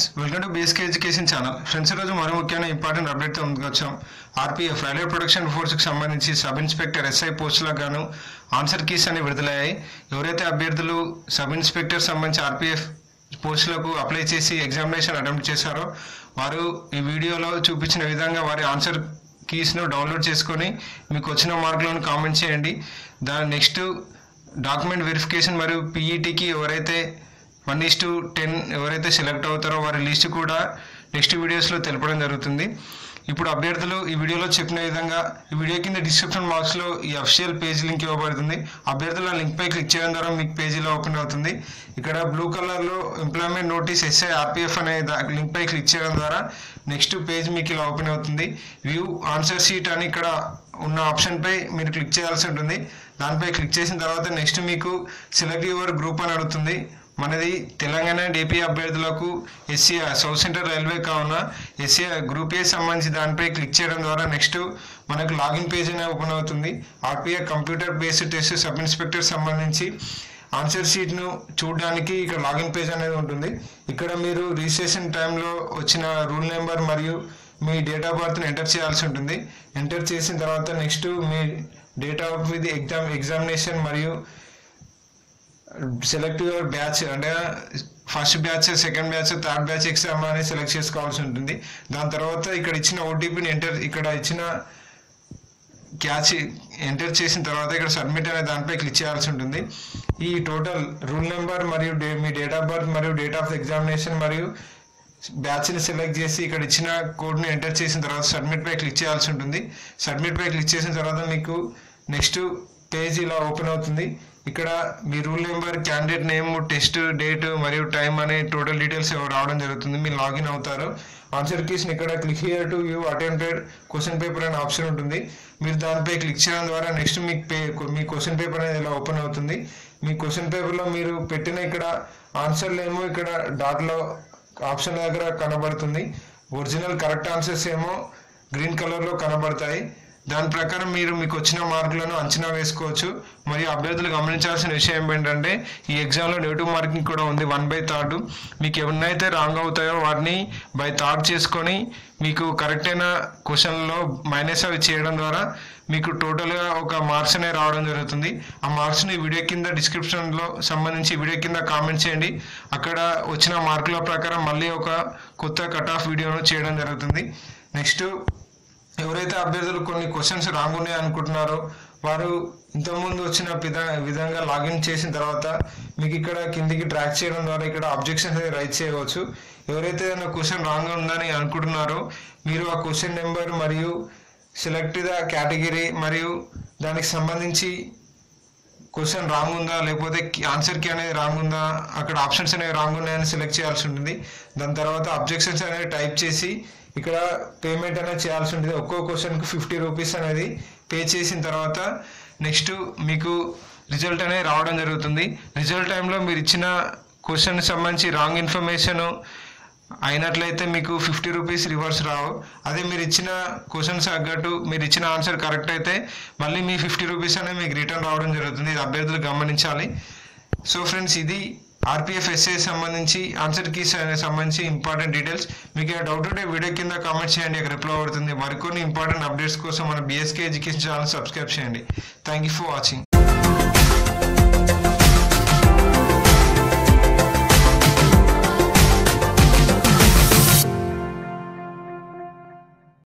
Friends, welcome to BSK education channel. Friends, ఈరోజు మరో ముఖ్యమైన ఇంపార్టెంట్ అప్డేట్తో ముందుకు వచ్చాం. ఆర్పీఎఫ్ రైల్వే ప్రొడక్షన్ ఫోర్స్కి సంబంధించి సబ్ ఇన్స్పెక్టర్ ఎస్ఐ పోస్టులకు గాను ఆన్సర్ కీస్ అనేవి విడుదలయ్యాయి. ఎవరైతే అభ్యర్థులు సబ్ ఇన్స్పెక్టర్ సంబంధించి ఆర్పీఎఫ్ పోస్టులకు అప్లై చేసి ఎగ్జామినేషన్ అటెంప్ట్ చేశారో వారు ఈ వీడియోలో చూపించిన విధంగా వారి ఆన్సర్ కీస్ను డౌన్లోడ్ చేసుకొని మీకు వచ్చిన మార్కులను కామెంట్ చేయండి. దాని నెక్స్ట్ డాక్యుమెంట్ వెరిఫికేషన్ మరియు పీఈటీకి ఎవరైతే 1:10 ఎవరైతే సెలెక్ట్ అవుతారో వారి లిస్ట్ కూడా నెక్స్ట్ వీడియోస్లో తెలపడం జరుగుతుంది. ఇప్పుడు అభ్యర్థులు ఈ వీడియోలో చెప్పిన విధంగా ఈ వీడియో కింద డిస్క్రిప్షన్ బాక్స్లో ఈ అఫీషియల్ పేజ్ లింక్ ఇవ్వబడుతుంది. అభ్యర్థులు ఆ లింక్పై క్లిక్ చేయడం ద్వారా మీకు పేజీలో ఓపెన్ అవుతుంది. ఇక్కడ బ్లూ కలర్లో ఎంప్లాయ్మెంట్ నోటీస్ ఎస్ఐ ఆర్పీఎఫ్ అనే లింక్పై క్లిక్ చేయడం ద్వారా నెక్స్ట్ పేజ్ మీకు ఇలా ఓపెన్ అవుతుంది. వ్యూ ఆన్సర్ షీట్ అని ఇక్కడ ఉన్న ఆప్షన్పై మీరు క్లిక్ చేయాల్సి ఉంటుంది. దానిపై క్లిక్ చేసిన తర్వాత నెక్స్ట్ మీకు సెలెక్ట్ యువర్ గ్రూప్ అని అడుగుతుంది. మనది తెలంగాణ అండ్ ఏపీ అభ్యర్థులకు ఎస్సీ సౌత్ సెంట్రల్ రైల్వే కావున ఎస్సీ గ్రూప్ ఏ సంబంధించి దానిపై క్లిక్ చేయడం ద్వారా నెక్స్ట్ మనకు లాగిన్ పేజ్ అనేది ఓపెన్ అవుతుంది. RPF computer based test sub inspector సంబంధించి ఆన్సర్ షీట్ను చూడడానికి ఇక్కడ లాగిన్ పేజ్ అనేది ఉంటుంది. ఇక్కడ మీరు రిజిస్ట్రేషన్ టైంలో వచ్చిన రూల్ నెంబర్ మరియు మీ డేట్ ఆఫ్ బర్త్ని ఎంటర్ చేయాల్సి ఉంటుంది. ఎంటర్ చేసిన తర్వాత next me date of with examination మరియు సెలెక్ట్ యువర్ బ్యాచ్ అంటే first batch, second batch, third batch exam అనేది సెలెక్ట్ చేసుకోవాల్సి ఉంటుంది. దాని తర్వాత ఇక్కడ ఇచ్చిన ఓటీపీని ఇక్కడ ఇచ్చిన క్యాచ్ ఎంటర్ చేసిన తర్వాత ఇక్కడ సబ్మిట్ అనే దానిపై క్లిక్ చేయాల్సి ఉంటుంది. ఈ టోటల్ రూల్ నెంబర్ మరియు మీ డేట్ ఆఫ్ బర్త్ మరియు డేట్ ఆఫ్ ఎగ్జామినేషన్ మరియు బ్యాచ్ని సెలెక్ట్ చేసి ఇక్కడ ఇచ్చిన కోడ్ని ఎంటర్ చేసిన తర్వాత సబ్మిట్ పై క్లిక్ చేయాల్సి ఉంటుంది. సబ్మిట్ పై క్లిక్ చేసిన తర్వాత మీకు నెక్స్ట్ పేజ్ ఇలా ఓపెన్ అవుతుంది. ఇక్కడ మీ rule number, candidate name, test date మరియు టైం అనే టోటల్ డీటెయిల్స్ రావడం జరుగుతుంది. మీరు లాగిన్ అవుతారు. ఆన్సర్ కీస్ని ఇక్కడ click here to view attempted question paper అనే ఆప్షన్ ఉంటుంది. మీరు దానిపై క్లిక్ చేయడం ద్వారా నెక్స్ట్ మీ క్వశ్చన్ పేపర్ అనేది ఇలా ఓపెన్ అవుతుంది. మీ క్వశ్చన్ పేపర్లో మీరు పెట్టిన ఇక్కడ ఆన్సర్లు ఏమో ఇక్కడ డాట్లో ఆప్షన్ దగ్గర కనబడుతుంది. ఒరిజినల్ కరెక్ట్ ఆన్సర్స్ ఏమో గ్రీన్ కలర్లో కనబడతాయి. దాని ప్రకారం మీకు వచ్చిన మార్కులను అంచనా వేసుకోవచ్చు. మరియు అభ్యర్థులు గమనించాల్సిన విషయం ఏంటంటే ఈ ఎగ్జామ్లో నెగిటివ్ మార్కింగ్ కూడా ఉంది 1/3. మీకు ఎవరినైతే రాంగ్ అవుతాయో వాటిని బై థర్డ్ చేసుకొని మీకు కరెక్ట్ అయిన క్వశ్చన్లో మైనస్ అవి చేయడం ద్వారా మీకు టోటల్గా ఒక మార్క్స్ అనేవి రావడం జరుగుతుంది. ఆ మార్క్స్ని వీడియో కింద డిస్క్రిప్షన్లో సంబంధించి వీడియో కింద కామెంట్ చేయండి. అక్కడ వచ్చిన మార్కుల ప్రకారం మళ్ళీ ఒక కొత్త కట్ ఆఫ్ వీడియోను చేయడం జరుగుతుంది. నెక్స్ట్ ఎవరైతే అభ్యర్థులు కొన్ని క్వశ్చన్స్ రాంగ్ ఉన్నాయి అనుకుంటున్నారో వారు ఇంతకుముందు వచ్చిన విధంగా లాగిన్ చేసిన తర్వాత మీకు ఇక్కడ కిందికి ట్రాక్ చేయడం ద్వారా ఇక్కడ అబ్జెక్షన్స్ అనేది రైట్ చేయవచ్చు. ఎవరైతే ఏదైనా క్వశ్చన్ రాంగ్ ఉందని అనుకుంటున్నారో మీరు ఆ క్వశ్చన్ నెంబర్ మరియు సెలెక్ట్ ద కేటగిరీ మరియు దానికి సంబంధించి క్వశ్చన్ రాంగ్ ఉందా లేకపోతే ఆన్సర్ కీ అనేది రాంగ్ ఉందా, అక్కడ ఆప్షన్స్ అనేవి రాంగ్ ఉన్నాయని సెలెక్ట్ చేయాల్సి ఉంటుంది. దాని తర్వాత అబ్జెక్షన్స్ అనేవి టైప్ చేసి ఇక్కడ పేమెంట్ అనేది చేయాల్సి ఉంటుంది. ఒక్కో క్వశ్చన్కి 50 రూపీస్ అనేది పే చేసిన తర్వాత నెక్స్ట్ మీకు రిజల్ట్ అనేది రావడం జరుగుతుంది. రిజల్ట్ టైంలో మీరు ఇచ్చిన క్వశ్చన్కి సంబంధించి రాంగ్ ఇన్ఫర్మేషన్ అయినట్లయితే మీకు 50 రూపీస్ రివర్స్ రావు. అదే మీరు ఇచ్చిన క్వశ్చన్స్ తగ్గట్టు మీరు ఇచ్చిన ఆన్సర్ కరెక్ట్ అయితే మళ్ళీ మీ 50 రూపీస్ అనేది మీకు రిటర్న్ రావడం జరుగుతుంది. ఇది అభ్యర్థులు గమనించాలి. సో ఫ్రెండ్స్, ఇది ఆర్పీఎఫ్ ఎస్ఐ సంబంధించి ఆన్సర్ కీస్ సంబంధించి ఇంపార్టెంట్ డీటెయిల్స్. మీకు డౌట్ ఉంటే వీడియో కింద కామెంట్ చేయండి, అక్కడ రిప్లై అవుతుంది. మరికొన్ని ఇంపార్టెంట్ అప్డేట్స్ కోసం మన బీఎస్కే ఎడ్యుకేషన్ ఛానల్ సబ్స్క్రైబ్ చేయండి. Thank you for watching.